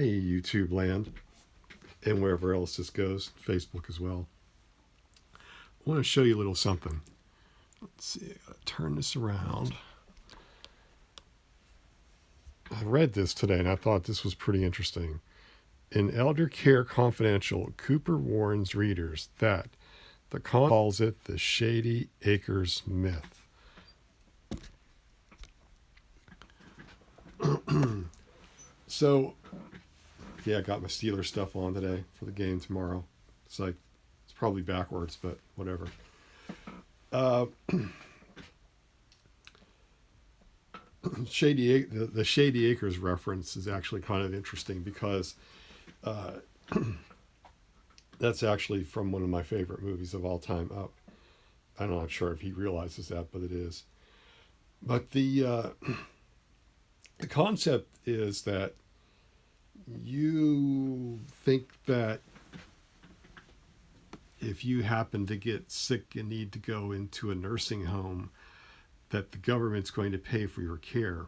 Hey, YouTube land, and wherever else this goes, Facebook as well. I want to show you a little something. Let's see, turn this around. I read this today and I thought this was pretty interesting. In Elder Care Confidential, Cooper warns readers that the calls it the Shady Acres myth. So, yeah, I got my Steelers stuff on today for the game tomorrow. It's probably backwards, but whatever. The Shady Acres reference is actually kind of interesting because that's actually from one of my favorite movies of all time, Up. I'm not sure if he realizes that, but it is. But the concept is that you think that if you happen to get sick and need to go into a nursing home, that the government's going to pay for your care.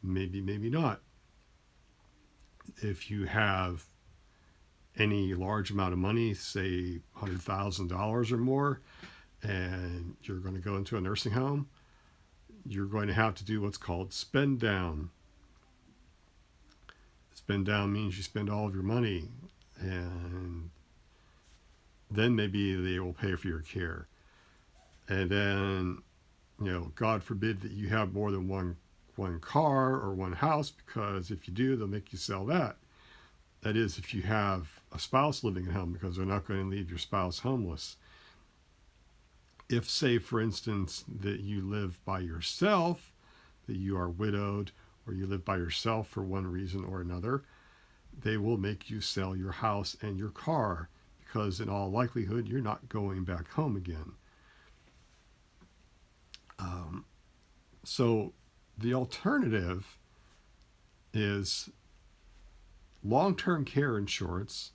Maybe, maybe not. If you have any large amount of money, say $100,000 or more, and you're going to go into a nursing home, you're going to have to do what's called spend down. Spend down means you spend all of your money, and then maybe they will pay for your care. And then, God forbid that you have more than one car or one house, because if you do, they'll make you sell that. That is, if you have a spouse living at home, because they're not going to leave your spouse homeless. If, say, for instance, that you live by yourself, that you are widowed, or you live by yourself for one reason or another, they will make you sell your house and your car, because in all likelihood, you're not going back home again. So the alternative is long-term care insurance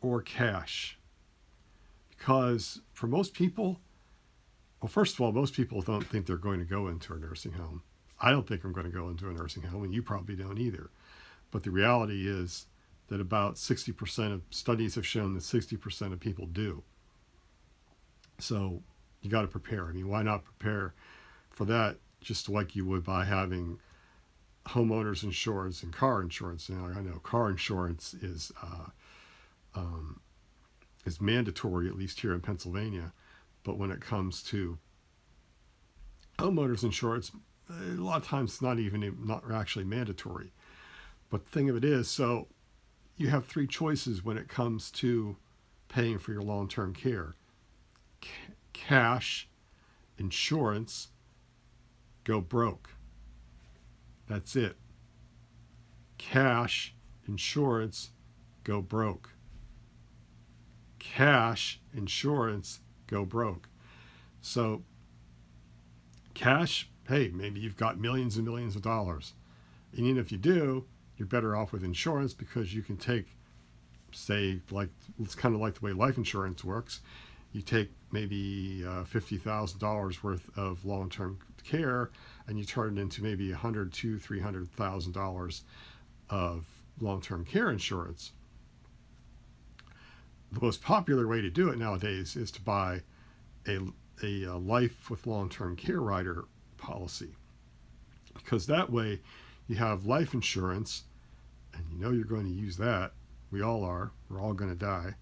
or cash. Because for most people, well, first of all, most people don't think they're going to go into a nursing home. I don't think I'm going to go into a nursing home, and you probably don't either. But the reality is that about 60% of studies have shown that 60% of people do. So you got to prepare. I mean, why not prepare for that just like you would by having homeowners insurance and car insurance? Now, I know car insurance is mandatory, at least here in Pennsylvania. But when it comes to homeowners insurance, a lot of times it's not actually mandatory. But the thing of it is, so you have three choices when it comes to paying for your long-term care. Cash, insurance, go broke. That's it. Cash, insurance, go broke. Cash, insurance, go broke. So cash, hey, maybe you've got millions and millions of dollars. And even if you do, you're better off with insurance, because you can take, say, it's kind of like the way life insurance works. You take maybe $50,000 worth of long-term care, and you turn it into maybe $100,000 to $300,000 of long-term care insurance. The most popular way to do it nowadays is to buy a life with long-term care rider policy, because that way you have life insurance, and you're going to use that. We all are. We're all going to die.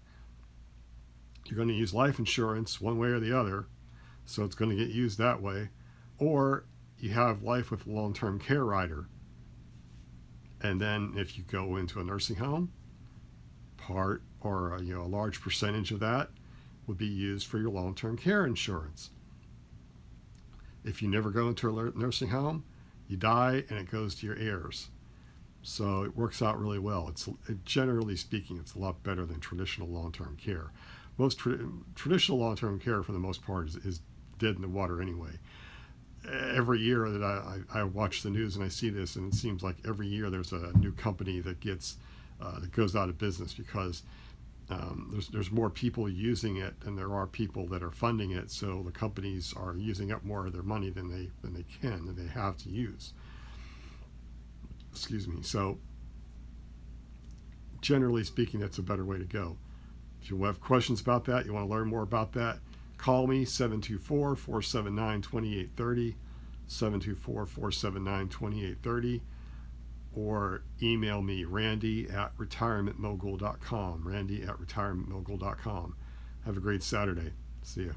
You're going to use life insurance one way or the other, so it's going to get used that way. Or you have life with long-term care rider, and then if you go into a nursing home, part or a large percentage of that would be used for your long-term care insurance. If you never go into a nursing home, you die and it goes to your heirs. So it works out really well. Generally speaking, it's a lot better than traditional long-term care. Most traditional long-term care, for the most part, is dead in the water anyway. Every year that I watch the news and I see this, and it seems like every year there's a new company that goes out of business, because there's more people using it than there are people that are funding it. So the companies are using up more of their money than they have to use. Excuse me. So generally speaking, that's a better way to go. If you have questions about that, you want to learn more about that, call me 724-479-2830, 724-479-2830, or email me randy@retirementmogle.com, randy@retirementmogle.com. Have a great Saturday. See ya.